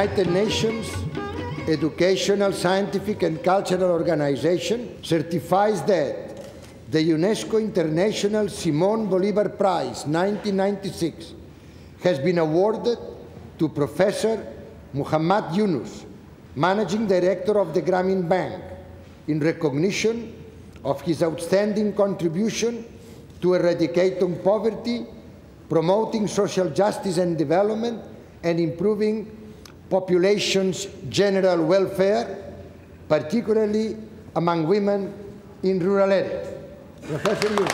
United Nations Educational, Scientific and Cultural Organization certifies that the UNESCO International Simón Bolívar Prize 1996 has been awarded to Professor Muhammad Yunus, Managing Director of the Grameen Bank, in recognition of his outstanding contribution to eradicating poverty, promoting social justice and development, and improving population's general welfare, particularly among women in rural areas. Professor Yunus.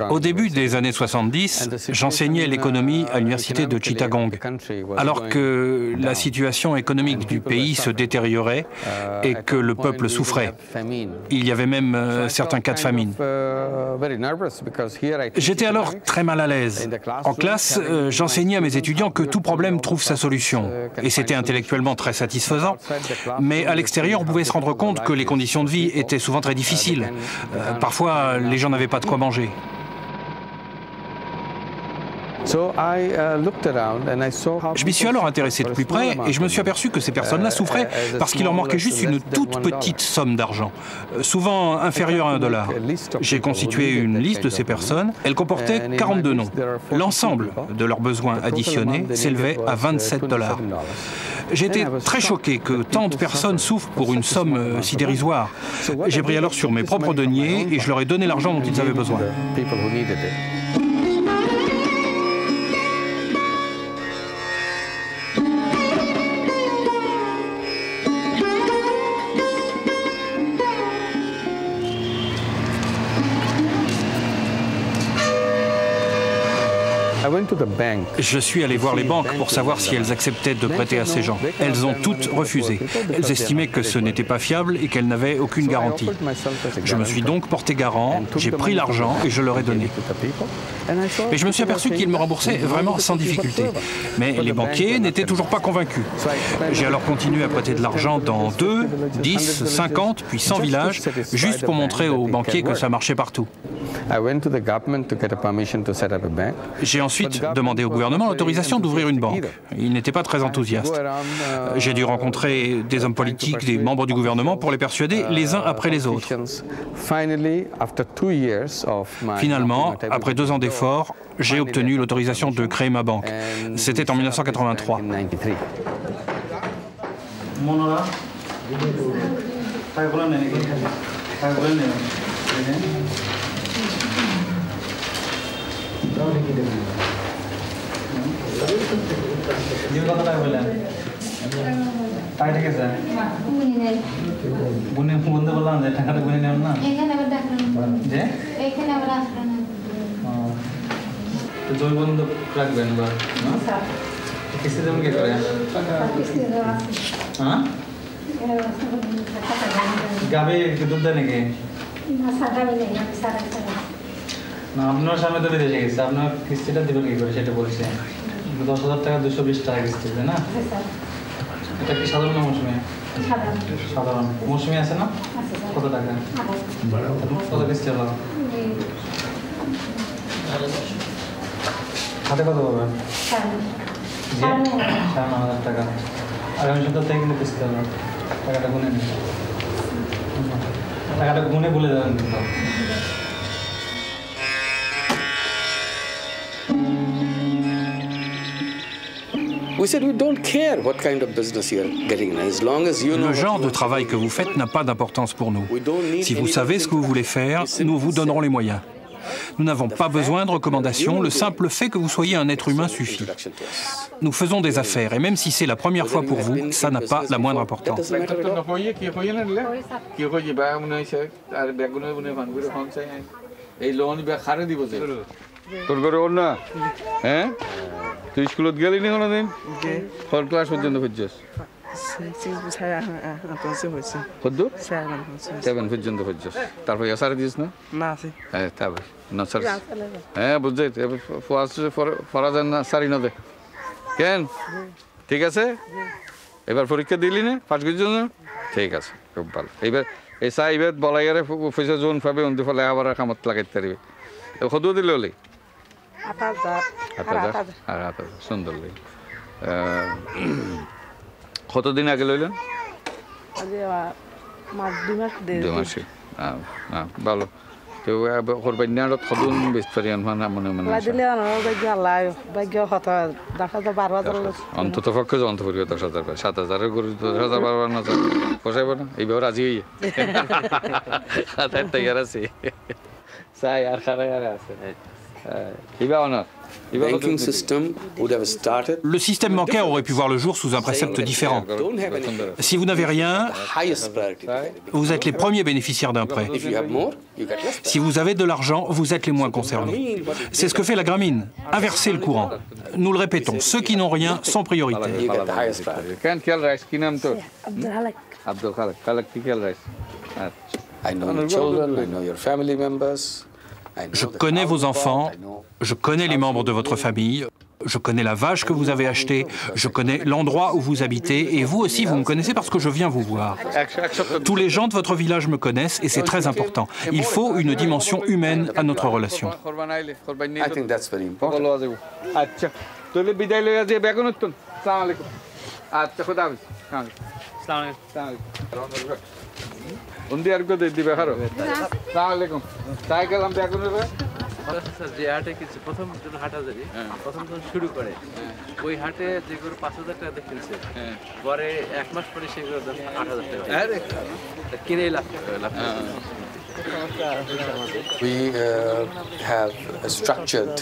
Au début des années 70, j'enseignais l'économie à l'université de Chittagong, alors que la situation économique du pays se détériorait et que le peuple souffrait. Il y avait même certains cas de famine. J'étais alors très mal à l'aise. En classe, j'enseignais à mes étudiants que tout problème trouve sa solution, et c'était intellectuellement très satisfaisant, mais à l'extérieur, on pouvait se rendre compte que les conditions de vie étaient souvent très difficiles. Parfois, les gens n'avaient pas de quoi manger. Je m'y suis alors intéressé de plus près et je me suis aperçu que ces personnes-là souffraient parce qu'il leur manquait juste une toute petite somme d'argent, souvent inférieure à $1. J'ai constitué une liste de ces personnes. Elle comportait 42 noms. L'ensemble de leurs besoins additionnés s'élevait à $27. J'étais très choqué que tant de personnes souffrent pour une somme si dérisoire. J'ai pris alors sur mes propres deniers et je leur ai donné l'argent dont ils avaient besoin. Je suis allé voir les banques pour savoir si elles acceptaient de prêter à ces gens. Elles ont toutes refusé. Elles estimaient que ce n'était pas fiable et qu'elles n'avaient aucune garantie. Je me suis donc porté garant, j'ai pris l'argent et je leur ai donné. Et je me suis aperçu qu'ils me remboursaient vraiment sans difficulté. Mais les banquiers n'étaient toujours pas convaincus. J'ai alors continué à prêter de l'argent dans 2, 10, 50, puis 100 villages, juste pour montrer aux banquiers que ça marchait partout. J'ai ensuite demandé au gouvernement l'autorisation d'ouvrir une banque. Il n'était pas très enthousiaste. J'ai dû rencontrer des hommes politiques, des membres du gouvernement pour les persuader les uns après les autres. Finalement, après 2 ans d'efforts, j'ai obtenu l'autorisation de créer ma banque. C'était en 1983. আপনার সামনে তো বিদেশে গেছে আপনার কিস্তিটা দিবেন কি করে সেটা বলছে 10,000 টাকা 220 টাকা কিস্তি দেয় না এটা কি সাধারণ মৌসুমে সাধারণ মৌসুমে আছে না কত টাকা কত কিস্তি হলো হাতে কত পাবেন 5,000 টাকা আগামী সপ্তাহ থেকে কিন্তু কিস্তি হলো টাকাটা গুনে নিন টাকাটা গুনে বলে দেবেন কিন্তু Le genre de travail que vous faites n'a pas d'importance pour nous. Si vous savez ce que vous voulez faire, nous vous donnerons les moyens. Nous n'avons pas besoin de recommandations, le simple fait que vous soyez un être humain suffit. Nous faisons des affaires et même si c'est la première fois pour vous, ça n'a pas la moindre importance. তোর ঘরে ওর না হ্যাঁ তুই স্কুলত গেলি নি কোনোদিন কোন ক্লাস পর্যন্ত পড়ছিস কদ্দুর 7 পর্যন্ত পড়ছিস তারপর এসারে দিস না না আছে হ্যাঁ তারপর না স্যার হ্যাঁ বুঝছি ফরাজান না সারি না দে কেন ঠিক আছে এবার পরীক্ষা দিলি না পাস করছিস না ঠিক আছে খুব ভালো এইবার এই সাইবে বলাইয়ারে পয়সা জোন পাবে অন্তি ফলে আবার কামত লাগাইতে পারবে কত দিলে হলে 8,000 সুন্দর লাগে কতদিন আগে লইলেন 2 মাস ভালো তো করবেন না কতদিন বেশ পারিয়ান মানে মনে মনে অন্তত পক্ষে যন্ত্র করিবে 10,000 7,000 করে 10,000 বারবার না পোষাইব না এইভাবে রাজি হইয়ে তৈরি আছে সাই আর খারাপ আছে Le système bancaire aurait pu voir le jour sous un précepte différent. Si vous n'avez rien, vous êtes les premiers bénéficiaires d'un prêt. Si vous avez de l'argent, vous êtes les moins concernés. C'est ce que fait la Grameen, inverser le courant. Nous le répétons, ceux qui n'ont rien sont prioritaires. Je connais vos enfants, je connais les membres de votre famille, je connais la vache que vous avez achetée, je connais l'endroit où vous habitez et vous aussi vous me connaissez parce que je viens vous voir. Tous les gens de votre village me connaissent et c'est très important. Il faut une dimension humaine à notre relation. যে হাটে কিছু প্রথম হাট আছে প্রথম যখন শুরু করে ওই হাটে যে গরু 5,000 টাকা দিয়ে কিনছে পরে 1 মাস পরে সেই গরু 8,000 টাকা কিনে লাভ We have structured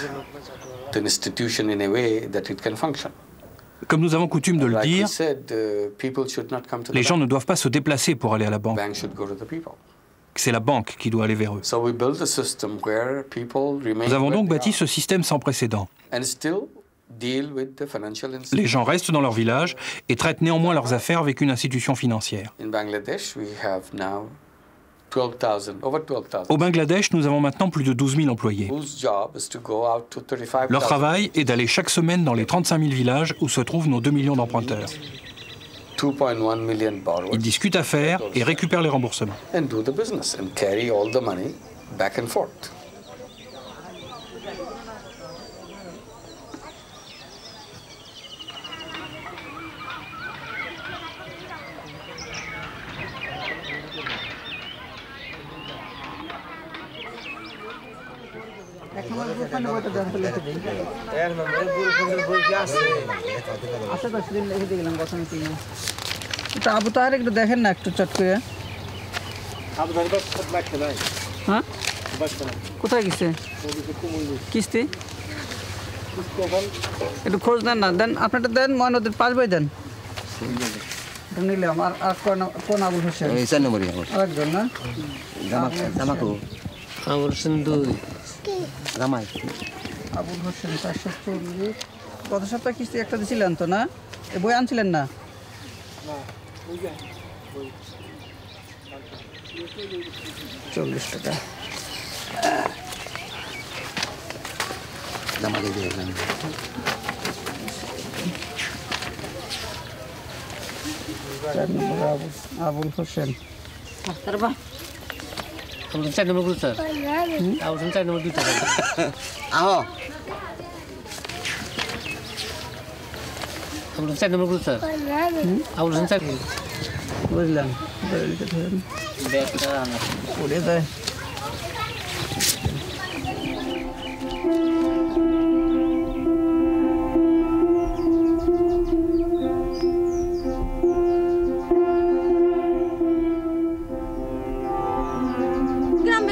the institution in a way that it can function. Comme nous avons coutume de le dire, les gens ne doivent pas se déplacer pour aller à la banque. C'est la banque qui doit aller vers eux. Nous avons donc bâti ce système sans précédent. Les gens restent dans leur village et traitent néanmoins leurs affaires avec une institution financière. Au Bangladesh, nous avons maintenant plus de 12 000 employés. Leur travail est d'aller chaque semaine dans les 35 000 villages où se trouvent nos 2 millions d'emprunteurs. Ils discutent affaires et récupèrent les remboursements. Abu তাহের একটু দেখেন না একটু চট করে হ্যাঁ কোথায় গেছে কিস্তি একটু খোঁজ দেন না দেন আপনারটা দেন ময়নদের 5 বই দেন নিলাম আর কোন আবুল হোসেন আরেকজন না আবুল হোসেন 2 রামাই আবুল হোসেন 440 গত সপ্তাহে কিস্তি একটা দিছিলেন তো না এই বই আনছিলেন না 40 টাকা আবুল হোসেন চার নম্বর গুলো স্যার আবুল হোসেন 4 নম্বর 2 টাকা আহ আবুল হোসেন 4 নম্বর গুলো স্যার আবুল হোসেন 4 বুঝলাম ব্যাগটা উড়ে যায়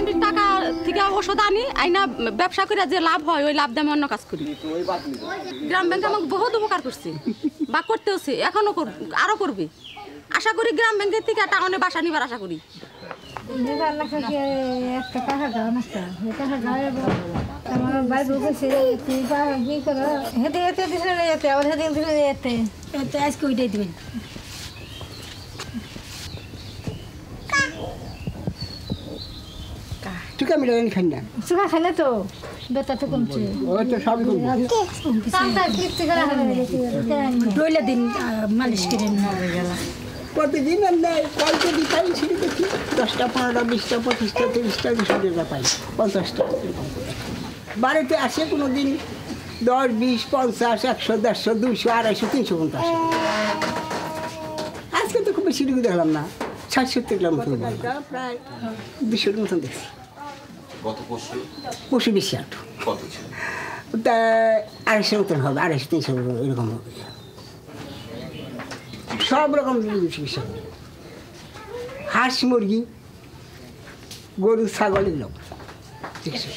আমি টাকা থেকে ওষুধ আনি আইনা ব্যবসা করে যে লাভ হয় ওই লাভ দিয়ে আমি অন্য কাজ করি। গ্রাম ব্যাংক আমাকে বহুত উপকার করছে বা করতেওছে, এখনো আরো করবে। আশা করি গ্রাম ব্যাংকের থেকে একটা অনেক বাসা নিবার আশা করি। আজকে ওইটাই দিবেন। ঠিক আমি খাই না সুখা খেলে তো বেতা তো কমছে রইলা দিন মালিশ করে প্রতিদিন কলকে দিতাম ছিঁড়ে দেখি 10টা 15টা 20টা 25টা 30টা 200 পাই 50টা বাড়িতে আসে কোনো দিন 10 20 50 100 150 200 250 350 আজকে তো খুব বেশি দেখলাম না 60-70 গ্রাম প্রায় 200 মতন দেখছি। পশু বেশি আট তা 250 মতন হবে 250-300 এরকম হবে। সব রকম চিকিৎসা, হাঁস মুরগি গরু ছাগল এগুলো চিকিৎসা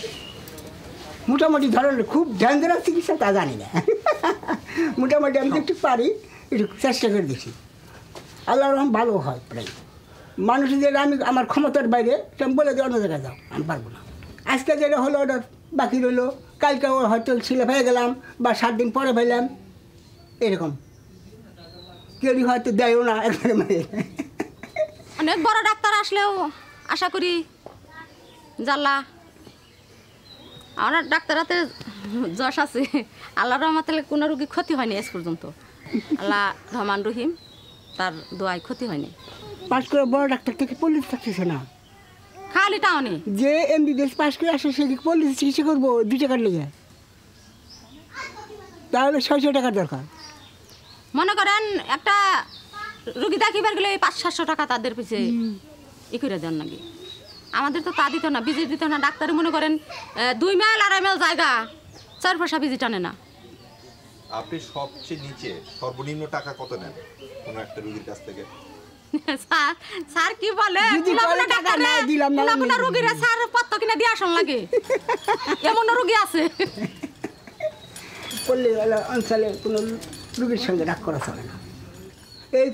মোটামুটি ধরনের খুব ডেঞ্জারাস চিকিৎসা তা জানি না। মোটামুটি আমি একটু পারি একটু চেষ্টা করে দেখি, আল্লাহ রহম ভালো হয় প্রায়। মানুষ যেটা আমি আমার ক্ষমতার বাইরে আমি বলে দিই অন্য জায়গায় যাও, আমি পারবো না। আজকে যেটা হলো ওটা বাকি রইলো, কালকে হয়তো ছিলে হয়ে গেলাম বা 7 দিন পরে পাইলাম, এরকম কেউ হয়তো দেয়ও না। অনেক বড় ডাক্তার আসলেও আশা করি জাল্লা আমার ডাক্তার হাতে যশ আছে, আল্লাহ রহমতে কোনো রোগী ক্ষতি হয়নি আজ পর্যন্ত। আল্লাহ রহমান রহিম, তার দোয়ায় ক্ষতি হয়নি। পাস করে বড় ডাক্তার থেকে পুলিশ থাকতেছে না, খালি টাউনে যে এমবিবিএস পাস করে আসে সে পুলিশ চিকিৎসা করবো 2 টাকার লেগে, তাহলে 600 টাকার দরকার। মনে করেন একটা রুগী দেখিবার গেলে 500-700 টাকা তাদের পিছিয়ে ই করে দেন নাকি। আমাদের তো তা দিত না, ভিজিট দিত না। ডাক্তারে মনে করেন 2 মাইল 2.5 মাইল জায়গা 4 পয়সা ভিজিট আনে না। আপনি সবচেয়ে নিচে সর্বনিম্ন টাকা কত নেন কোন একটা রোগীর কাছ থেকে? স্যার কি বলে রোগীরা স্যার পত্র কিনে দিয়ে আসন লাগে, এমন রোগী আছে। অঞ্চলে কোনো রোগীর সঙ্গে রাগ করা চলে না। এই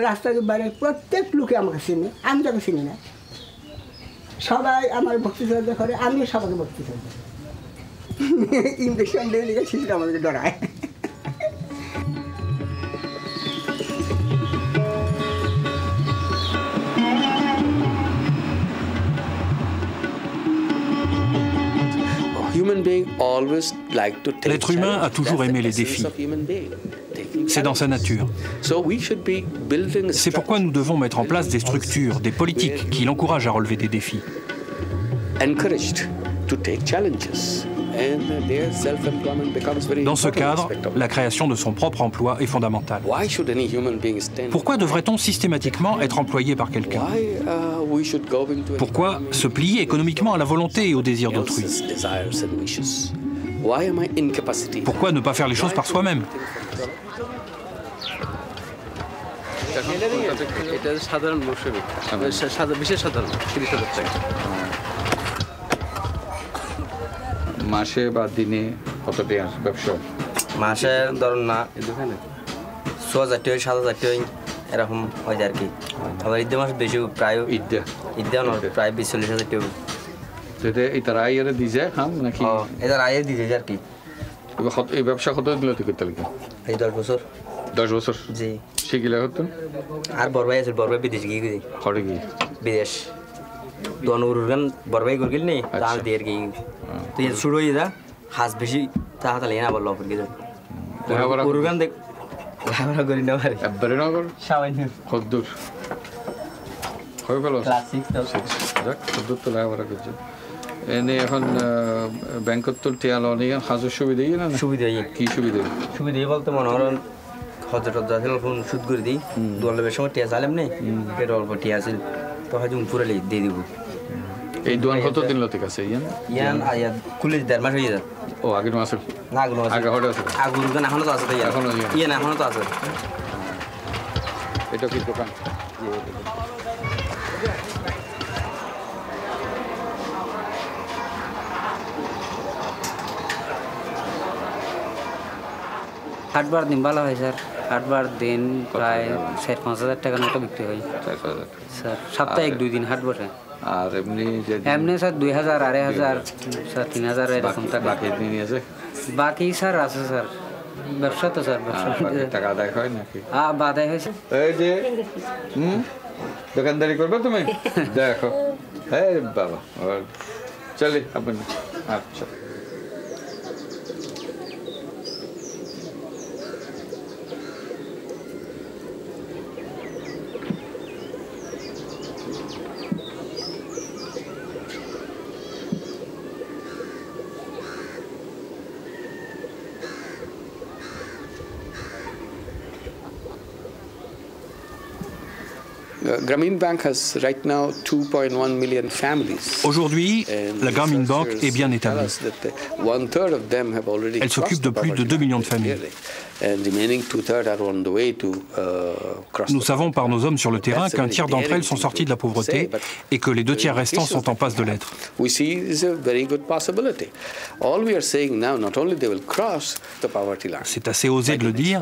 রাস্তার বাইরে প্রত্যেক লোকে আমাকে চিনি, আমি তাকে চিনি না। সবাই আমার ভক্তি শ্রদ্ধা করে, আমিও সবাইকে ভক্তি শ্রদ্ধা করি। ইঞ্জেকশন দিয়ে লিখে শিশুরা আমাদেরকে ডরায়। L'être humain a toujours aimé les défis. C'est dans sa nature. C'est pourquoi nous devons mettre en place des structures, des politiques qui l'encouragent à relever des défis. Dans ce cadre, la création de son propre emploi est fondamentale. Pourquoi devrait-on systématiquement être employé par quelqu'un? Pourquoi se plier économiquement à la volonté et au désir d'autrui? Pourquoi ne pas faire les choses par soi-même? মাসে বা দিনে কত টাকা ব্যবসা? মাসে ধরুন না 6,000 টাকা 7,000 টাকা এরকম হয় আর কি। আবার ঈদের মাস বেশি, প্রায় ঈদে প্রায় 20-40,000 টাকা। এটা আয়ের দিয়ে খাম নাকি? এটা আয়ের দিয়ে আর কি। এই ব্যবসা কত দিন থেকে করতে লাগে? এই 10 বছর। 10 বছর? জি। শিখিলে হতো? আর বড় ভাই আছে, বড় ভাই বিদেশ গিয়ে গেছে। হরে গিয়ে? বিদেশ। দোয়ানুরগান বড় ভাই গিল নেই, তার দিয়ে গিয়ে। তো এই শুরু হয়ে যা হাস বেশি তাহলে না বললো অপর গিয়ে। উরগান দেখ আমরা করি না ভাই। একবারে না কর? সামান্য। কত দূর? হয়ে গেল? ক্লাস 6 যাক, কত দূর তো লেখাপড়া করছে। এনে এখন ব্যাংকত তো টিয়া লওয়া নিয়ে হাজার সুবিধা না? সুবিধা কি সুবিধা? সুবিধা বলতে মনে করেন হাজার ফোন সুদ করে দিই, দোয়ালের সময় টিয়া চাইলাম নেই, পেট অল্প টিয়া আছে তো হয়তো পুরে দিয়ে দিব। এই দোয়ান কত দিন লতিক আছে? ইয়ান খুলে 1.5 মাস হয়ে যায়। ও আগের মাসে? না আগের মাসে। আগে হঠাৎ আছে? আগের দোকান এখনো তো আছে। এখনো ইয়ান এখনো তো আছে। এটা কি দোকান? হাটবার দিন ভালো হয় স্যার হাটবার দিন প্রায় 4-5 হাজার টাকার মতো বিক্রি হয় স্যার সপ্তাহে 1-2 দিন হাট বসে আর এমনি স্যার 2000 2500 স্যার 3000 এরকম টাকা বাকি নিয়ে আছে বাকি স্যার আছে স্যার ব্যবসা তো স্যার ব্যবসা টাকা আদায় হয় নাকি বাদাই হয়েছে এই যে দোকানদারি করবে তুমি দেখো হ্যাঁ বাবা চলি আপনি আচ্ছা Grameen Bank has right now 2.1 million families. Aujourd'hui, la Grameen Bank est bien établie. One-third of them have already Elle s'occupe de plus de 2 millions de familles. And remaining 2/3 are on the way to cross. Nous savons par nos hommes sur le terrain qu'un tiers d'entre elles sont sorties de la pauvreté et que les 2 tiers restants sont en passe de l'être. We see is a very good possibility. All we are saying now, not only they will cross the poverty line. C'est assez osé de le dire,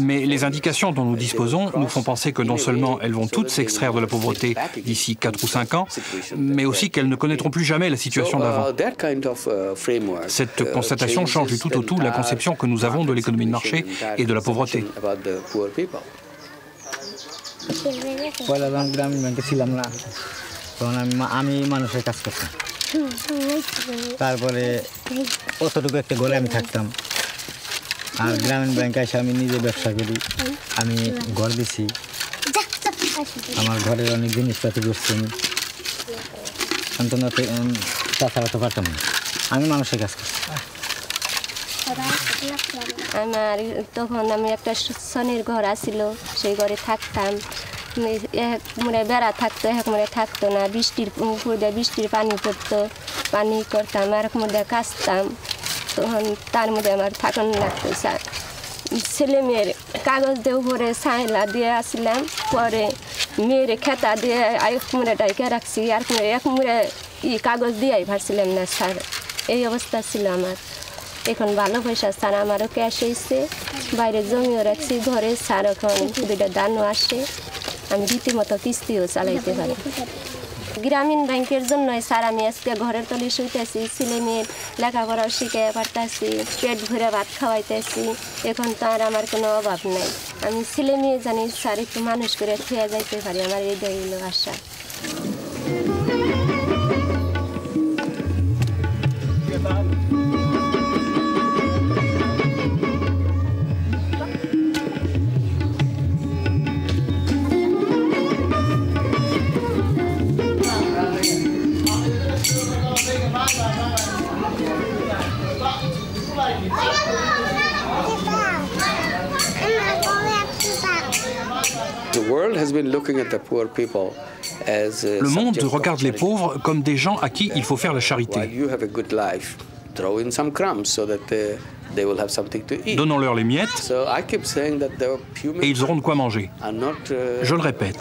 mais les indications dont nous disposons nous font penser que non seulement elles vont toutes s'extraire de la pauvreté d'ici 4 ou 5 ans, mais aussi qu'elles ne connaîtront plus jamais la situation d'avant. Cette constatation change du tout au tout la conception que nous avons de l'économie de marché et de la pauvreté. পয়লা যখন গ্রামীণ ব্যাংকে ছিলাম না তখন আমি মানুষের কাজ করতাম তারপরে অতটুকু একটা ঘরে আমি থাকতাম আর গ্রামীণ ব্যাংকে এসে আমি নিজে ব্যবসা করি আমি ঘর দিছি আমার ঘরের অনেক জিনিসপাতি করছি আমি তাছাড়া তো পারতাম না আমি মানুষের কাজ করছি আমার তখন আমি একটা সনের ঘর আসছিল সেই ঘরে থাকতাম এক মনে বেড়া থাকতো এক মনে থাকতো না বৃষ্টির পানি পড়তো পানি করতাম আর এক মধ্যে কাচতাম তখন তার মধ্যে আমার থাকানো লাগতো ছেলে মেয়ের কাগজ দিয়ে উপরে ছাইলা দিয়ে আসলাম পরে মেয়ের খেতা দিয়ে এক মুড়ে ডাইকে রাখছি আর এক মুড়ে কাগজ দিয়ে ভাবছিলাম না স্যার এই অবস্থা ছিল আমার এখন ভালো পয়সা স্যার আমারও ক্যাশ হয়েছে বাইরে জমিও রাখছি ঘরে স্যার এখন 2টা দানও আসে আমি রীতিমতো কিস্তিও চালাইতে পারি গ্রামীণ ব্যাংকের জন্যই স্যার আমি আজকে ঘরের তলে শুইতেছি ছেলে মেয়ের লেখাপড়াও শিখাইতে পারতেছি পেট ভরে ভাত খাওয়াইতেছি এখন তো আর আমার কোনো অভাব নাই আমি ছেলে মেয়ে জানি স্যার একটু মানুষ করে খেয়ে যাইতে পারি আমার এইটাই হলো আশা Le monde regarde les pauvres comme des gens à qui il faut faire la charité. Donnons-leur les miettes et ils auront de quoi manger. Je le répète,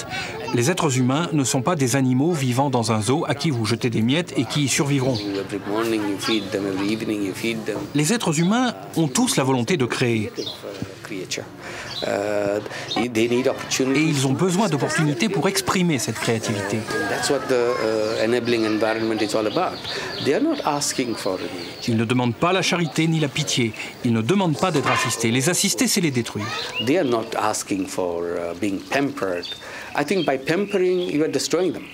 les êtres humains ne sont pas des animaux vivant dans un zoo à qui vous jetez des miettes et qui y survivront. Les êtres humains ont tous la volonté de créer. Et ils ont besoin d'opportunités pour exprimer cette créativité. Ils ne demandent pas la charité ni la pitié. Ils ne demandent pas d'être assistés. Les assister, c'est les détruire. They are not asking for being pampered. I think by pampering, you are destroying them.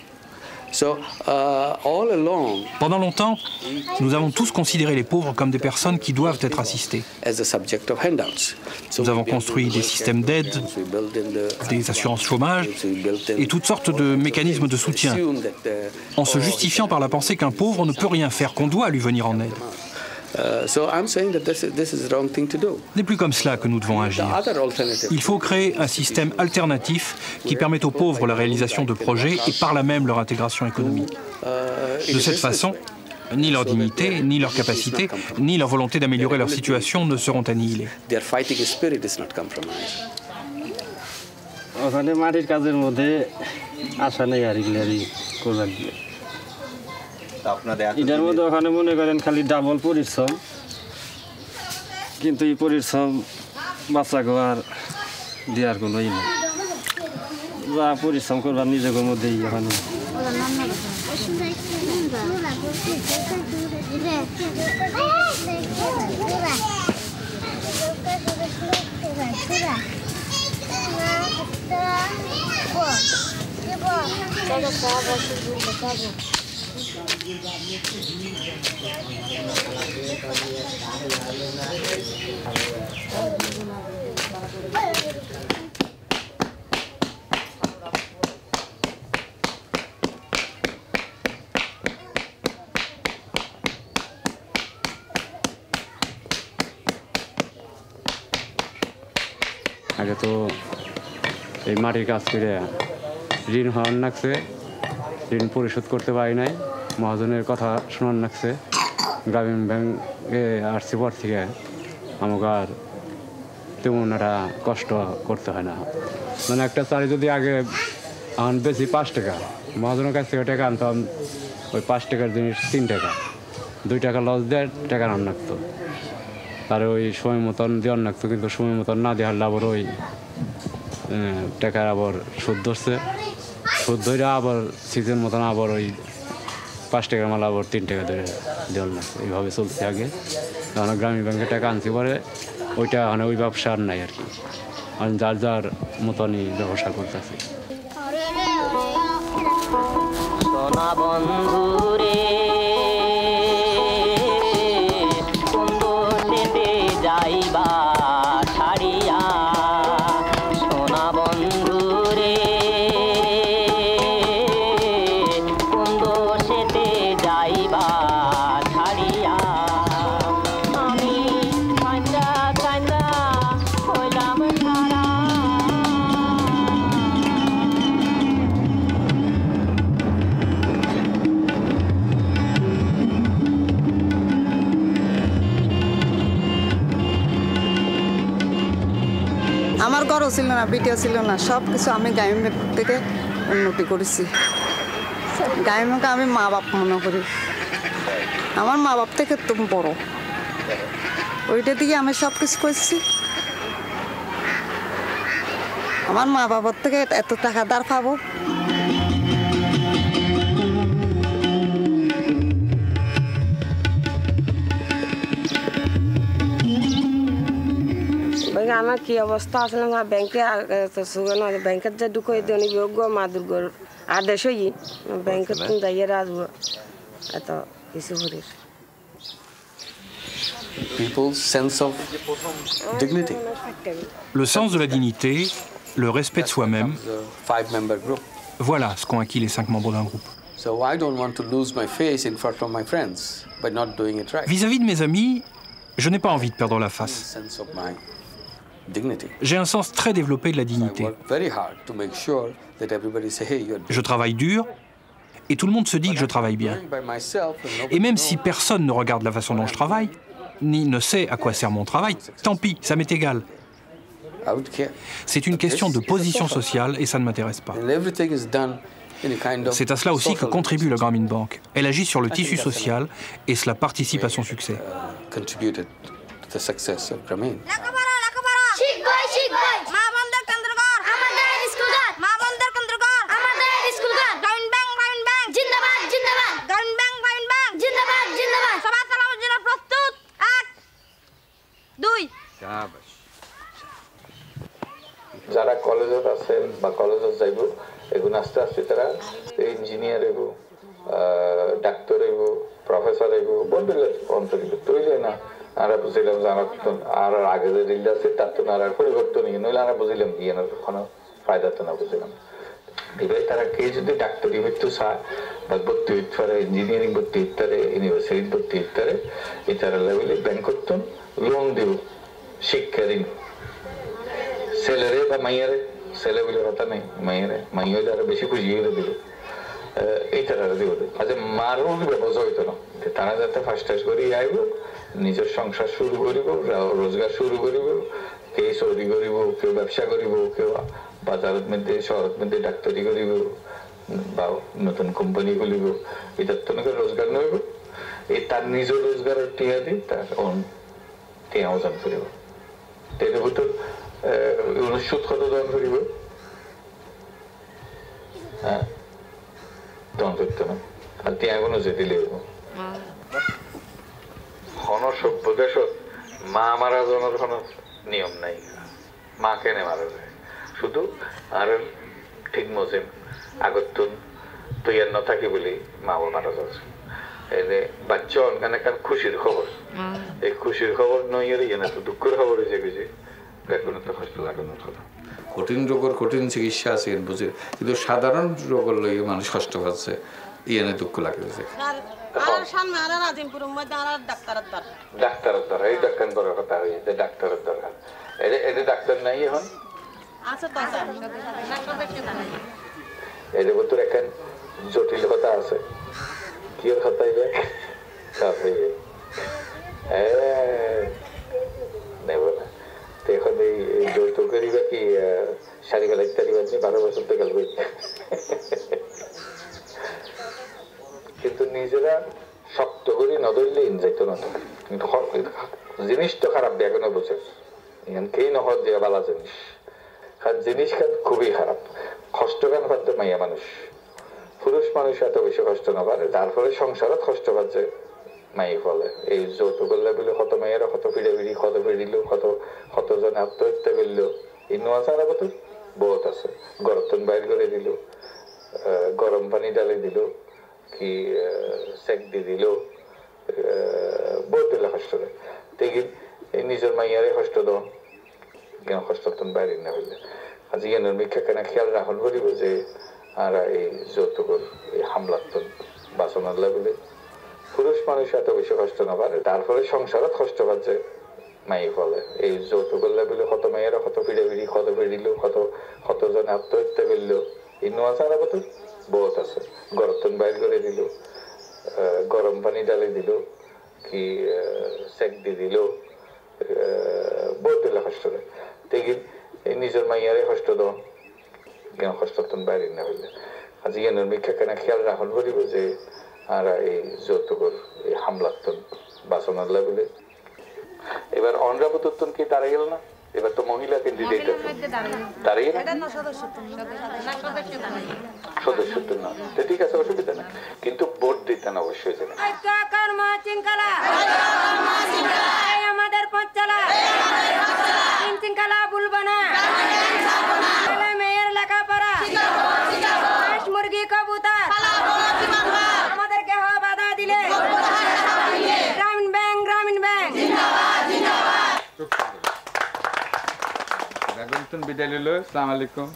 Pendant longtemps, nous avons tous considéré les pauvres comme des personnes qui doivent être assistées. Nous avons construit des systèmes d'aide, des assurances chômage et toutes sortes de mécanismes de soutien, en se justifiant par la pensée qu'un pauvre ne peut rien faire, qu'on doit lui venir en aide. Ce n'est plus comme cela que nous devons agir. Il faut créer un système alternatif qui permette aux pauvres la réalisation de projets et par là même leur intégration économique. De cette façon, ni leur dignité, ni leur capacité, ni leur volonté d'améliorer leur situation ne seront annihilés. এটার মধ্যে ওখানে মনে করেন খালি ডাবল পরিশ্রম কিন্তু এই পরিশ্রম বাচ্চাকে আর দেওয়ার কোনোই নেই যা পরিশ্রম করবার নিজেকে মধ্যেই এখন আগে তো এই মাটির কাজ করে ঋণ হওয়ার লাগছে ঋণ পরিশোধ করতে পারি নাই মহাজনের কথা শোনার লাগছে গ্রামীণ ব্যাংকে আসছি পর থেকে আমাকে আর তেমন একটা কষ্ট করতে হয় না মানে একটা চারি যদি আগে এখন বেশি 5 টাকা মহাজনের কাছ থেকে টাকা আনতাম ওই 5 টাকার জিনিস 3 টাকা 2 টাকা লস দেয় টাকা আন লাগতো আর ওই সময় মতন দেওয়ার লাগতো কিন্তু সময় মতন না দেওয়ার আবার ওই টাকার আবার সুদ ধরছে সুদ ধরে আবার সিজন মতন আবার ওই 5 টাকার মাল আবার 3 টাকা ধরে দেওয়ার লাগছে এইভাবে চলছে আগে তখন গ্রামীণ ব্যাংকে টাকা আনছি পরে ওইটা মানে ওই ব্যবসা আর নাই আর কি আমি যার যার মতনই ব্যবসা করতেছি সোনা বন্ধুরে যাইবা ছাড়িয়া সোনা বন্ধুরে কোন দোষেতে যাইবা ছাড়িয়া আমি কান্দা কান্দা হইলাম সারা আমার ঘরও ছিল না বিটিও ছিল না সব কিছু আমি গ্রামীণ থেকে উন্নতি করেছি গ্রামীণকে আমি মা বাপ মনে করি আমার মা বাপ থেকে তুমি বড় ওইটা দিয়ে আমি সব কিছু করছি আমার মা বাবার থেকে এত টাকা ধার পাবো আমার কি অবস্থা আসলে ব্যাংকে ব্যাংকের যে ঢুকো দিন যোগ্য মা দুর্গর আদেশ হই ব্যাংকের যাইয়ে আসবো এত কিছু করি People's sense of dignity. Le sens de la dignité, le respect de soi-même, Five-member group. voilà ce qu'ont acquis les 5 membres d'un groupe. So I don't want to lose my face in front of my friends by not doing it right. Vis-à-vis de mes amis, je n'ai pas envie de perdre la face. Sense of my dignity. J'ai un sens très développé de la dignité. I work very hard to make sure that everybody say, hey, you're Je travaille dur et tout le monde se dit que je travaille bien. by myself and nobody Et même knows. si personne ne regarde la façon dont je travaille, ni ne sait à quoi sert mon travail, tant pis, ça m'est égal. I would care. C'est une question de position sociale et ça ne m'intéresse pas. And everything is done in a kind of C'est à cela aussi que social contribue la Grameen Bank. Elle agit sur le tissu social et cela participe à son succès. contributed to the success of Grameen. শিখবই শিখবই মা বন্ধের কেন্দ্রঘর আমাদের স্কুলঘর মা বন্ধের কেন্দ্রঘর আমাদের স্কুলঘর গ্রামীণ ব্যাংক জিন্দাবাদ জিন্দাবাদ গ্রামীণ ব্যাংক জিন্দাবাদ জিন্দাবাদ সবার সালামের জন্য প্রস্তুত 1 2 শাবাশ যারা কলেজত আছেন বা কলেজত যাইব এগুলো আস্তে আস্তে তারা ইঞ্জিনিয়ার হইব ডাক্তার হইব প্রফেসর হইব বন্ধুদের অন্তর্ভুক্ত হইলে না আমরা বুঝিলাম যে আর আগে যে রিল আছে তার তো আর পরিবর্তন নইলে আমরা বুঝিলাম কি এনার কোনো ফায়দা তো না বুঝিলাম এবার তারা কে যদি ডাক্তারি হইতে চায় বা ভর্তি হইতে পারে ইঞ্জিনিয়ারিং ভর্তি হইতে পারে ইউনিভার্সিটি ভর্তি হইতে পারে এই তারা লেভেলে ব্যাংক করতেন লোন দিব শিক্ষা ঋণ ছেলেরে বা মাইয়ারে ছেলে বলে কথা নেই মাইয়ারে মাই হইলে আরো বেশি খুশি হয়ে দিল এই তারা দিব আচ্ছা মারও ব্যবস্থা হইতো না তারা যাতে ফার্স্ট টাইজ করি আইব নিজের সংসার শুরু করিব রোজগার শুরু করিব কেউ চৌরি করিব কেউ ব্যবসা করিব কেউ বাজারের মধ্যে শহরের মধ্যে ডাক্তারি করিব বা নতুন কোম্পানি খুলিব এটার তো নাকি রোজগার নইব এই তার নিজের রোজগারের টিয়া দি তার টিয়া অর্জন করিব এর ভিতর সুদ কত দান করিব হ্যাঁ দান করতে না আর তিয়া কোনো যেতে লিখব কোনো সভ্য দেশ মা মারা যাওয়ার কোনো নিয়ম নাই মা কেনে মারা যায় শুধু আর ঠিক মজে আগতুন তৈয়ার ন থাকি বলি মাও মারা যাচ্ছে এই যে বাচ্চা অনখানে কারণ খুশির খবর এই খুশির খবর নই এনে তো দুঃখের খবর হয়েছে কিছু এখন তো কষ্ট লাগানোর কথা কঠিন রোগের কঠিন চিকিৎসা আছে বুঝে কিন্তু সাধারণ রোগের লই মানুষ কষ্ট পাচ্ছে এনে দুঃখ লাগতেছে ডাক্তারের দরকার এই ডাক্তার দরকার কথা হয়েছে ডাক্তারের দরকার এটা ডাক্তার নাই এখন এদের ভিতরে এখন জটিল কথা আছে কি কথা নেব না তো এখন এই যৌতুকেরই বা কি শাড়ি গেলা ইত্যাদি বাদ 12 বছর তো গেল কিন্তু নিজেরা শক্ত করে ন ধরলে যাইত না কিন্তু জিনিস তো খারাপ এখনো বুঝে খেয়ে নহর যে বালা জিনিস জিনিস খান খুবই খারাপ কষ্ট গান পারতে মাইয়া মানুষ পুরুষ মানুষ এত বেশি কষ্ট না পারে তারপরে সংসারত কষ্ট পাচ্ছে মাই ফলে এই যৌতুক করলে বলে কত মেয়েরা কত ফিরে ফিরি কত ফিরিল কতজন আত্মহত্যা করল ইন্ন আছে আর কত বহুত আছে গরতন বাইর করে দিল গরম পানি ডালে দিল কি সেক দিয়ে দিল বহুত দিলে কষ্ট দেয় দেখি এই নিজের মাইয়ারে কষ্ট দাও কেন কষ্টতন বাইরে না হইলে আজ ইয়ানোর মিক্ষা কেন খেয়াল রাখুন করিব যে আর এই যৌতুকর এই হামলাতন বাঁচানোর বলে পুরুষ মানুষ এত বেশি কষ্ট না পারে তারপরে সংসারত কষ্ট পাচ্ছে মাই ফলে এই যৌতুক বলে কত মেয়েরা কত ফিরে ফিরি কত ফিরিল কতজন আত্মহত্যা করল ইন্ন আছে আর কত বহুত আছে গরতন বাইর করে দিল গরম পানি ডালে দিল কি সেক দিয়ে দিল বহুত দিলে কষ্ট দেয় দেখি এই নিজের মাইয়ারে কষ্ট দাও কেন কষ্টতন বাইরে না হইলে আজ ইয়ানোর মিক্ষা কেন খেয়াল রাখুন করিব যে আর এই যৌতুকর এই হামলাতন বাঁচানোর বলে এবার অনরাবতন কি দাঁড়াই গেল না এবার তো মহিলা ক্যান্ডিডেট আছে দাঁড়িয়ে সদস্যত্ব না ঠিক আছে অসুবিধা না কিন্তু ভোট দিতে না অবশ্যই জানেন আমাদের পঞ্চালা শৃঙ্খলা ভুলব না মেয়ের লেখাপড়া মুরগি কবুতর আমাদেরকে বাধা দিলে গ্রামীণ ব্যাংক বিদায় নিল আসসালামু আলাইকুম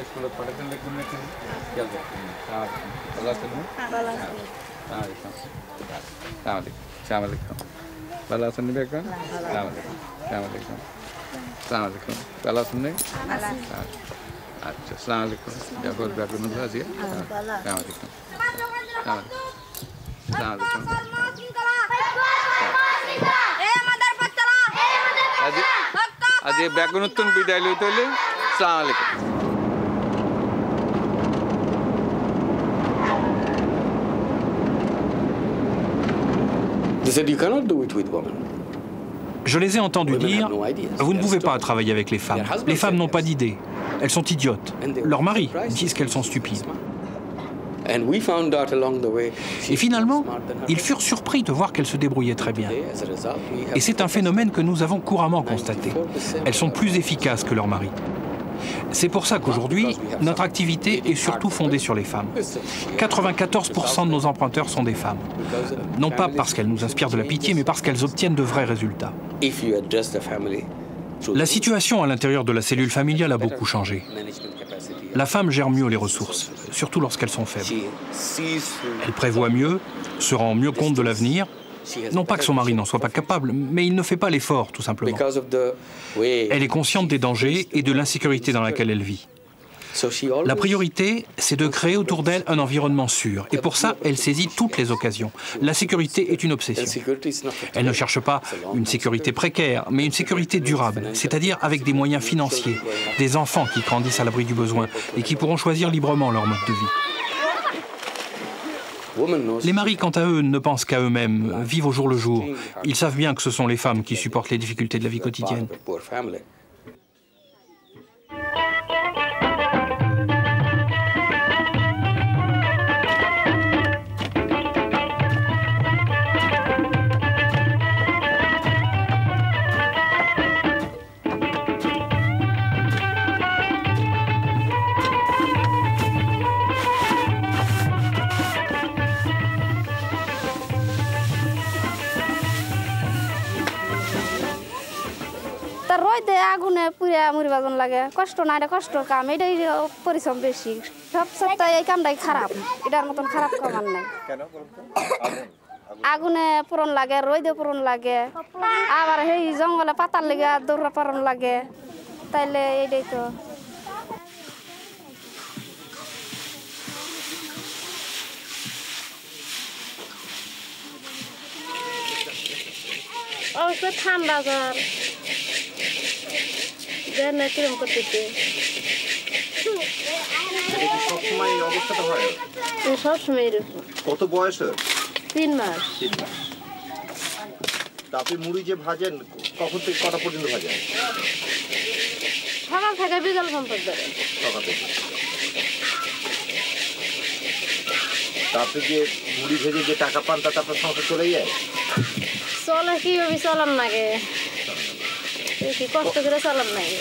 স্কুলত পড়াতেন লিখুন নাকি ভালো আছেন বেগম ভালো আছেন নি আচ্ছা আসসালামু আলাইকুম দেখো বেগম আজি আসসালামু আলাইকুম आज बेगुनतन विदाय लैते हले अस्सलामु आलैकुम They said you cannot do it with women. Je les ai entendus dire « Vous ne pouvez pas travailler avec les femmes. Les femmes n'ont pas d'idées. Elles sont idiotes. » Leurs maris disent qu'elles sont stupides. Et finalement, ils furent surpris de voir qu'elles se débrouillaient très bien. Et c'est un phénomène que nous avons couramment constaté. Elles sont plus efficaces que leurs maris. C'est pour ça qu'aujourd'hui, notre activité est surtout fondée sur les femmes. 94% de nos emprunteurs sont des femmes. Non pas parce qu'elles nous inspirent de la pitié, mais parce qu'elles obtiennent de vrais résultats. La situation à l'intérieur de la cellule familiale a beaucoup changé. La femme gère mieux les ressources, surtout lorsqu'elles sont faibles. Elle prévoit mieux, se rend mieux compte de l'avenir. Non pas que son mari n'en soit pas capable, mais il ne fait pas l'effort, tout simplement. Elle est consciente des dangers et de l'insécurité dans laquelle elle vit. La priorité, c'est de créer autour d'elle un environnement sûr. Et pour ça, elle saisit toutes les occasions. La sécurité est une obsession. Elle ne cherche pas une sécurité précaire, mais une sécurité durable, c'est-à-dire avec des moyens financiers, des enfants qui grandissent à l'abri du besoin et qui pourront choisir librement leur mode de vie. Les maris, quant à eux, ne pensent qu'à eux-mêmes, vivent au jour le jour. Ils savent bien que ce sont les femmes qui supportent les difficultés de la vie quotidienne. রোদে আগুনে পুড়ে মরিবাজন লাগে কষ্ট না এটা কষ্ট কাম এটাই পরিশ্রম বেশি সব সপ্তাহে এই কামটাই খারাপ এটার মতন খারাপ কাম আর নাই আগুনে পুরন লাগে রোদে পুরন লাগে আবার সেই জঙ্গলে পাতার লেগে দৌড়া পারন লাগে তাইলে এইটাই তো অবশ্য ঠান্ডা জ্বর কিরম করতেছে সবসময় এই অবস্থাটা হয় সবসময় এরকম কত বয়সের 3 মাস তা আপনি মুড়ি যে ভাজেন কখন থেকে কটা পর্যন্ত ভাজেন সকাল থেকে বিকাল পর্যন্ত সকাল থেকে তা আপনি যে মুড়ি ভেজে যে টাকা পান তাতে আপনার সংসার চলে যায় চলে কিভাবে চলার নাগে বেশি কষ্ট করে চলার নাগে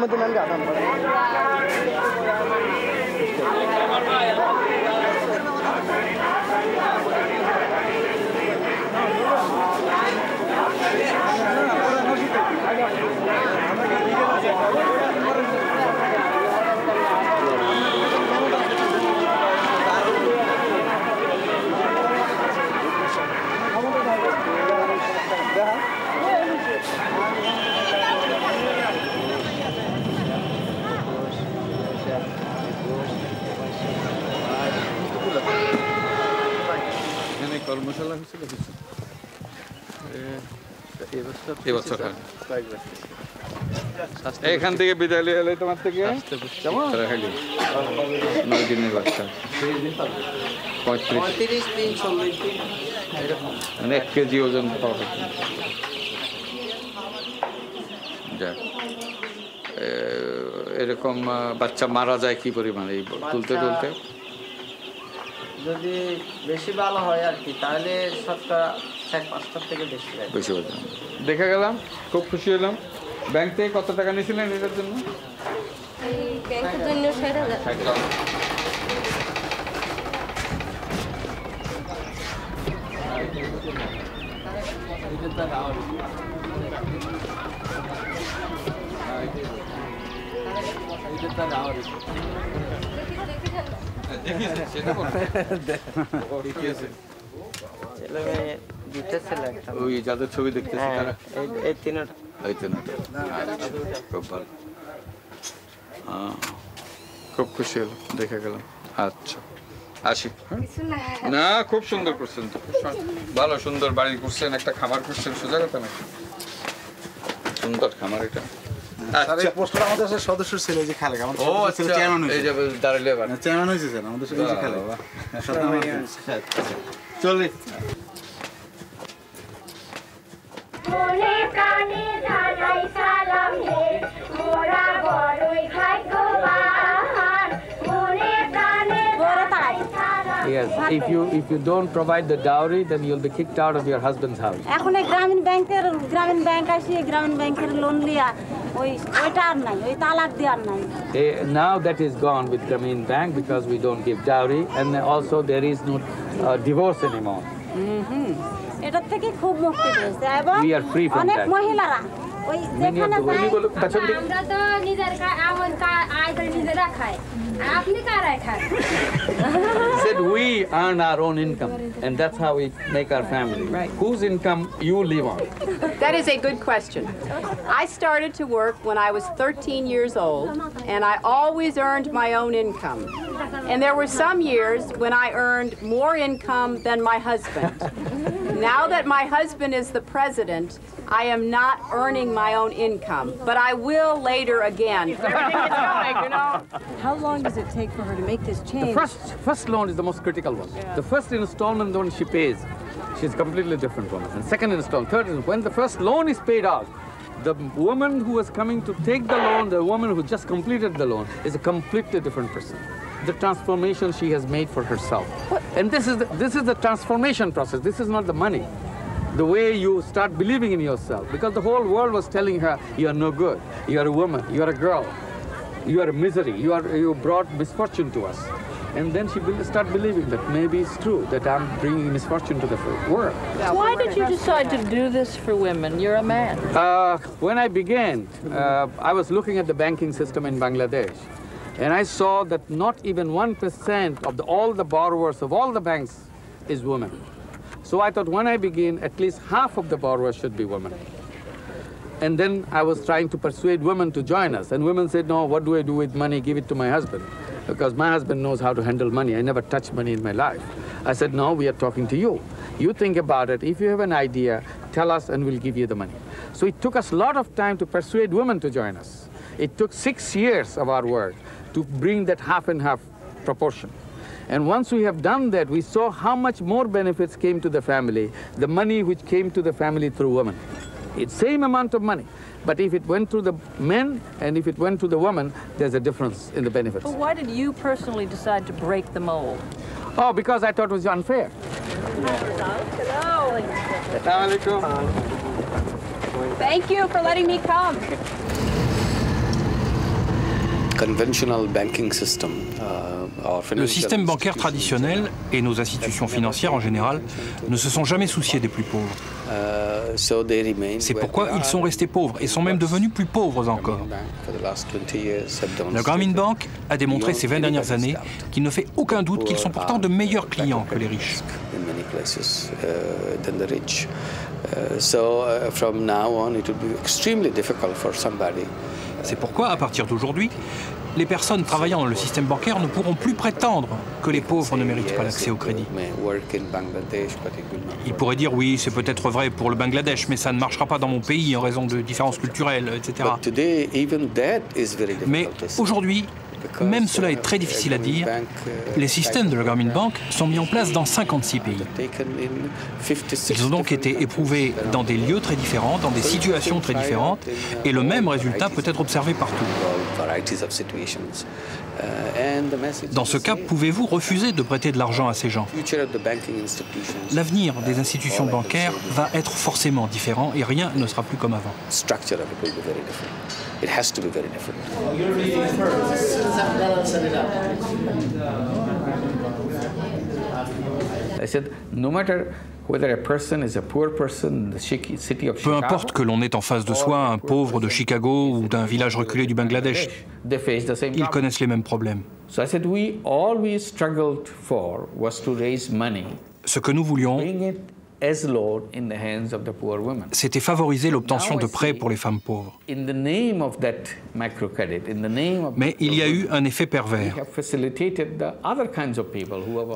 মধ্যে নাম গাদাম কর্মশালা হয়েছিল কিছু এখান থেকে বিদায় এলে তোমার থেকে 9 দিনের বাচ্চা 35 1 কেজি ওজন পাওয়া যাক এরকম বাচ্চা মারা যায় কি পরিমাণে এই তুলতে তুলতে যদি বেশি ভালো হয় আর কি তাহলে শতকরা 4-5 থেকে বেশি দেখা গেলাম খুব খুশি হলাম ব্যাংক থেকে কত টাকা নিয়েছিলেন এটার জন্য ব্যাংকের জন্য 60,000 ওই যাদের ছবি দেখতেছি তারা এই তিনটা খুব ভালো খুব খুশি হলো দেখে গেলাম আচ্ছা আসি না খুব সুন্দর করছেন তো ভালো সুন্দর বাড়ি করছেন একটা খামার করছেন সোজা কথা না সুন্দর খামার এটা আচ্ছা পোস্টার আমাদের সদস্য ছিল যে খালেক আমাদের চেয়ারম্যান হয়েছে এই যে দাঁড়ালে চেয়ারম্যান হয়েছে স্যার আমাদের সাথে যে খালেক চলে মনে প্রাণে জানাই সালাম হে মোরা বড়ই ভাগ্যবান মনে প্রাণে জানাই সালাম Yes, if you don't provide the dowry, then you'll be kicked out of your husband's house. এখন এই গ্রামীণ ব্যাংক আসি গ্রামীণ ব্যাংকের লোন লিয়া ওইটা আর নাই ওই তালাক দেওয়ার নাই Now that is gone with Grameen Bank because we don't give dowry, and also there is no divorce anymore. এটার থেকে খুব মুক্তি পেয়েছে এবং We are free from অনেক that. মহিলারা ওই যেখানে যায় আমরা তো নিজের আয় করে নিজেরা খাই আপনি কারাই খান Said we earn our own income, and that's how we make our family. Right. Whose income you live on? That is a good question. I started to work when I was 13 years old, and I always earned my own income. And there were some years when I earned more income than my husband. Now that my husband is the president, I am not earning my own income, but I will later again. Everything is going, you know. How long does it take for her to make this change? The first loan is the most critical one. Yeah. The first installment, the one she pays, she's a completely different woman. And second installment, third installment, when the first loan is paid off, the woman who is coming to take the loan, the woman who just completed the loan, is a completely different person. The transformation she has made for herself. And this is the transformation process. This is not the money. The way you start believing in yourself, because the whole world was telling her, you are no good, you are a woman, you are a girl, you are a misery, you brought misfortune to us. And then she start believing that maybe it's true, that I'm bringing misfortune to the world. Why did you decide to do this for women? You're a man. When I began, I was looking at the banking system in Bangladesh, and I saw that not even 1% of all the borrowers of all the banks is women. So I thought when I begin, at least half of the borrowers should be women. And then I was trying to persuade women to join us. And women said, no, what do I do with money? Give it to my husband. Because my husband knows how to handle money. I never touched money in my life. I said, no, we are talking to you. You think about it. If you have an idea, tell us and we'll give you the money. So it took us a lot of time to persuade women to join us. It took 6 years of our work to bring that half and half proportion. And once we have done that, we saw how much more benefits came to the family, the money which came to the family through women. It's same amount of money, but if it went to the men and if it went to the woman, there's a difference in the benefits. Well, why did you personally decide to break the mold? Oh, because I thought it was unfair. Thank you for letting me come. Conventional banking system. Le système bancaire traditionnel et nos institutions financières en général ne se sont jamais souciés des plus pauvres. C'est pourquoi ils sont restés pauvres et sont même devenus plus pauvres encore. La Grameen Bank a démontré ces 20 dernières années qu'il ne fait aucun doute qu'ils sont pourtant de meilleurs clients que les riches. C'est pourquoi, à partir d'aujourd'hui, les personnes travaillant dans le système bancaire ne pourront plus prétendre que les pauvres ne méritent pas l'accès au crédit. Ils pourraient dire oui, c'est peut-être vrai pour le Bangladesh, mais ça ne marchera pas dans mon pays en raison de différences culturelles, etc. Mais aujourd'hui, même cela est très difficile à dire, les systèmes de la Grameen Bank sont mis en place dans 56 pays. Ils ont donc été éprouvés dans des lieux très différents, dans des situations très différentes, et le même résultat peut être observé partout. Dans ce cas, pouvez-vous refuser de prêter de l'argent à ces gens? L'avenir des institutions bancaires va être forcément différent et rien ne sera plus comme avant. It has to be very different. I said, no matter Peu importe que l'on ait en face de soi un pauvre de Chicago ou d'un village reculé du Bangladesh, ils connaissent les mêmes problèmes. Ce que nous voulions, c'était favoriser l'obtention de prêts pour les femmes pauvres. Mais il y a eu un effet pervers.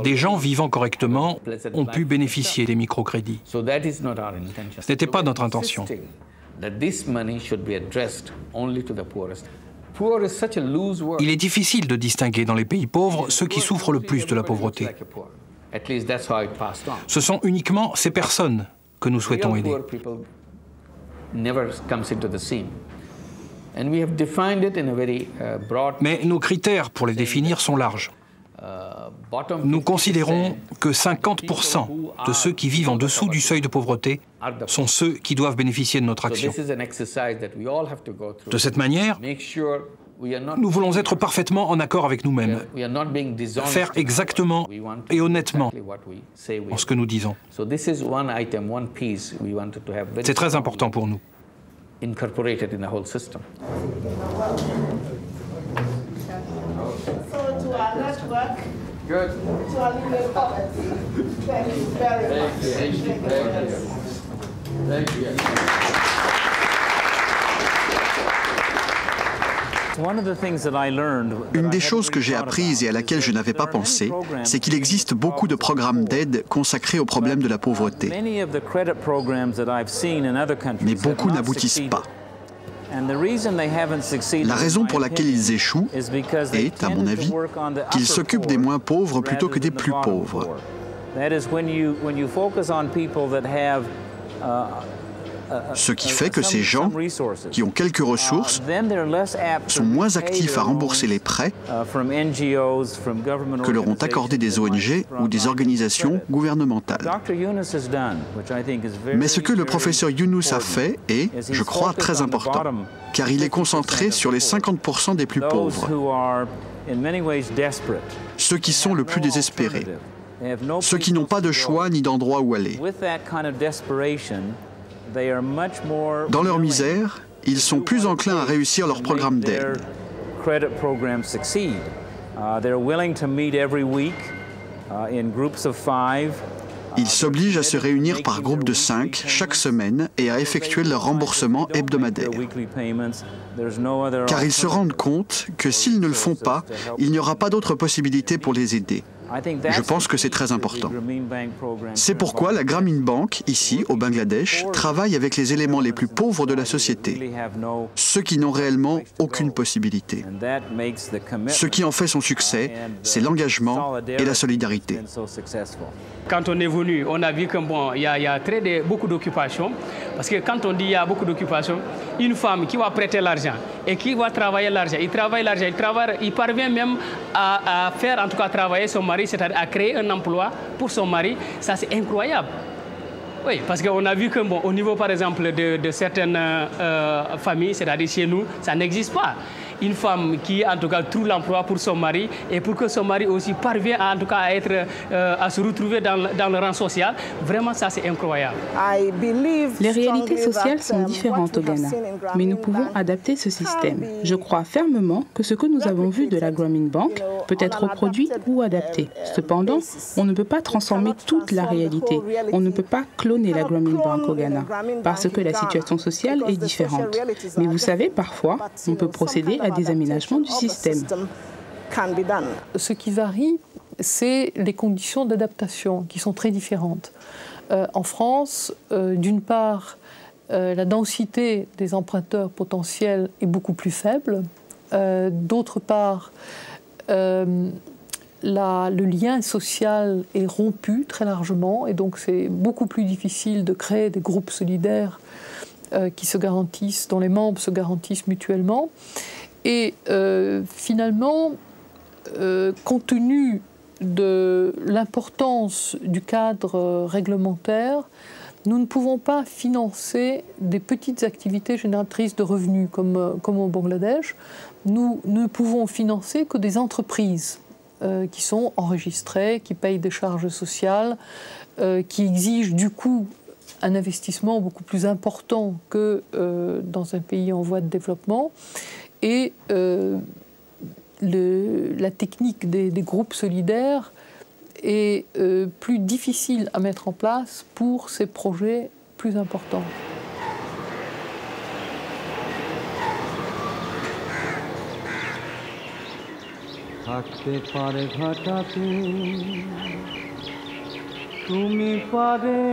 Des gens vivant correctement ont pu bénéficier des microcrédits. Ce n'était pas notre intention. Il est difficile de distinguer dans les pays pauvres ceux qui souffrent le plus de la pauvreté. Ce sont uniquement ces personnes que nous souhaitons aider. Mais nos critères pour les définir sont larges. Nous considérons que 50% de ceux qui vivent en dessous du seuil de pauvreté sont ceux qui doivent bénéficier de notre action. De cette manière, nous voulons être parfaitement en accord avec nous-mêmes, faire exactement et honnêtement en ce que nous disons. C'est très important pour nous. Une des choses que j'ai apprises et à laquelle je n'avais pas pensé, c'est qu'il existe beaucoup de programmes d'aide consacrés aux problèmes de la pauvreté. Mais beaucoup n'aboutissent pas. La raison pour laquelle ils échouent est, à mon avis, qu'ils s'occupent des moins pauvres plutôt que des plus pauvres. Ce qui fait que ces gens, qui ont quelques ressources, sont moins actifs à rembourser les prêts que leur ont accordé des ONG ou des organisations gouvernementales. Mais ce que le professeur Yunus a fait est, je crois, très important, car il est concentré sur les 50% des plus pauvres, ceux qui sont le plus désespérés, ceux qui n'ont pas de choix ni d'endroit où aller. Dans leur misère, ils sont plus enclins à réussir leur programme d'aide. Ils s'obligent à se réunir par groupe de 5 chaque semaine et à effectuer leur remboursement hebdomadaire. Car ils se rendent compte que s'ils ne le font pas, il n'y aura pas d'autre possibilité pour les aider. Je pense que c'est très important. C'est pourquoi la Grameen Bank, ici, au Bangladesh, travaille avec les éléments les plus pauvres de la société, ceux qui n'ont réellement aucune possibilité. Ce qui en fait son succès, c'est l'engagement et la solidarité. Quand on est venu, on a vu qu'il y a beaucoup d'occupations. Parce que quand on dit qu'il y a beaucoup d'occupations, une femme qui va prêter l'argent et qui va travailler l'argent, il parvient même à faire, en tout cas, travailler son mari, c'est-à-dire à créer un emploi pour son mari. Ça, c'est incroyable. Oui, parce qu'on a vu qu'au niveau, par exemple, de certaines familles, c'est-à-dire chez nous, ça n'existe pas. Une femme qui, en tout cas, trouve l'emploi pour son mari et pour que son mari aussi parvienne, en tout cas, à se retrouver dans le rang social, vraiment, ça, c'est incroyable. Les réalités sociales sont différentes au Ghana, mais nous pouvons adapter ce système. Je crois fermement que ce que nous avons vu de la Grameen Bank peut être reproduit ou adapté. Cependant, on ne peut pas transformer toute la réalité. On ne peut pas cloner la Grameen Bank au Ghana, parce que la situation sociale est différente. Mais vous savez, parfois, on peut procéder à des aménagements du système. Ce qui varie, c'est les conditions d'adaptation qui sont très différentes. En France, d'une part, la densité des emprunteurs potentiels est beaucoup plus faible. D'autre part, le lien social est rompu très largement et donc c'est beaucoup plus difficile de créer des groupes solidaires qui se garantissent, dont les membres se garantissent mutuellement. Et finalement, compte tenu de l'importance du cadre réglementaire, nous ne pouvons pas financer des petites activités génératrices de revenus comme au Bangladesh. Nous ne pouvons financer que des entreprises qui sont enregistrés, qui payent des charges sociales, qui exigent du coup un investissement beaucoup plus important que dans un pays en voie de développement. Et la technique des groupes solidaires est plus difficile à mettre en place pour ces projets plus importants. থাকতে পারে ঘাটাতে তুমি পারে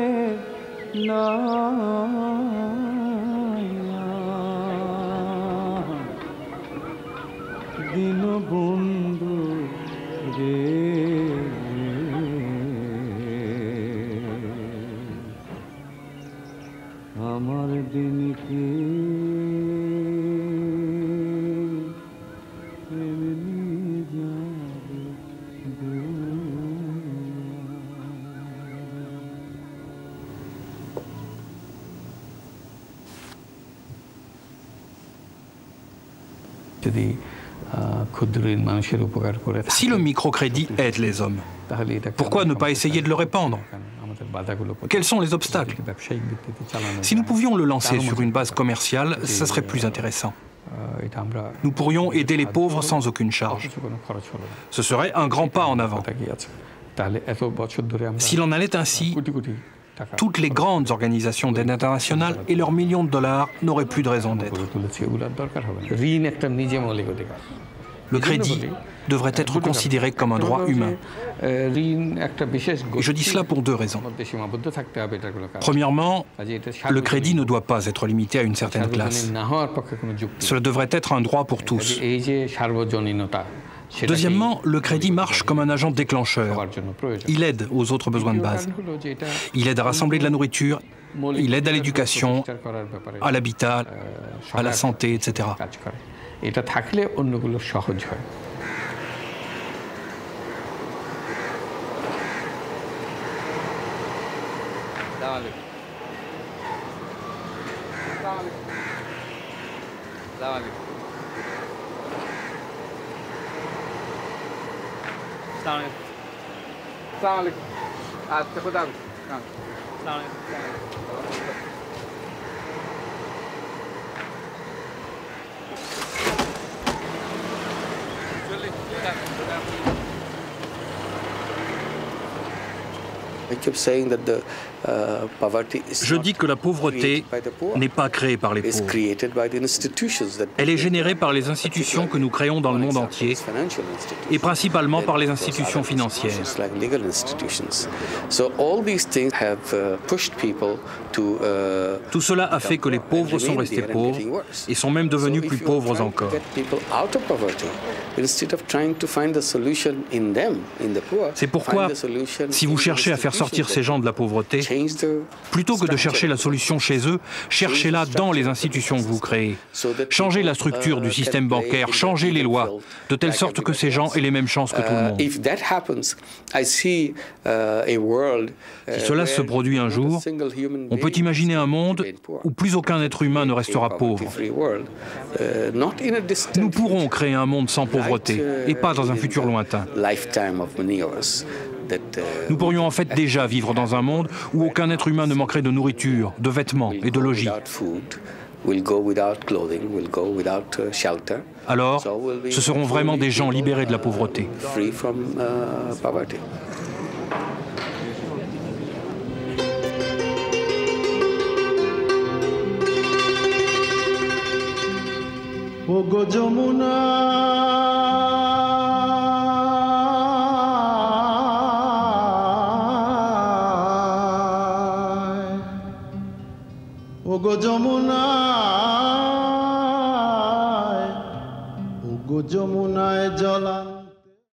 না দিন বন্ধু রে আমার দিনকে Si le microcrédit aide les hommes, pourquoi ne pas essayer de le répandre? Quels sont les obstacles? Si nous pouvions le lancer sur une base commerciale, ce serait plus intéressant. Nous pourrions aider les pauvres sans aucune charge. Ce serait un grand pas en avant. S'il en allait ainsi, toutes les grandes organisations d'aide internationale et leurs millions de dollars n'auraient plus de raison d'être. Le crédit devrait être considéré comme un droit humain. Et je dis cela pour deux raisons. Premièrement, le crédit ne doit pas être limité à une certaine classe. Cela devrait être un droit pour tous. Deuxièmement, le crédit marche comme un agent déclencheur. Il aide aux autres besoins de base. Il aide à rassembler de la nourriture, il aide à l'éducation, à l'habitat, à la santé, etc. Je dis que la pauvreté n'est pas créée par les pauvres. Elle est générée par les institutions que nous créons dans le monde entier, et principalement par les institutions financières. Tout cela a fait que les pauvres sont restés pauvres et sont même devenus plus pauvres encore. C'est pourquoi, si vous cherchez à faire sortir ces gens de la pauvreté, plutôt que de chercher la solution chez eux, cherchez-la dans les institutions que vous créez. Changez la structure du système bancaire, changez les lois, de telle sorte que ces gens aient les mêmes chances que tout le monde. Si cela se produit un jour, on peut imaginer un monde où plus aucun être humain ne restera pauvre. Nous pourrons créer un monde sans pauvreté, et pas dans un futur lointain. Nous pourrions en fait déjà vivre dans un monde où aucun être humain ne manquerait de nourriture, de vêtements et de logis. Alors, ce seront vraiment des gens libérés de la pauvreté. ওগো যমুনা ওগো যমুনায় জলান্ত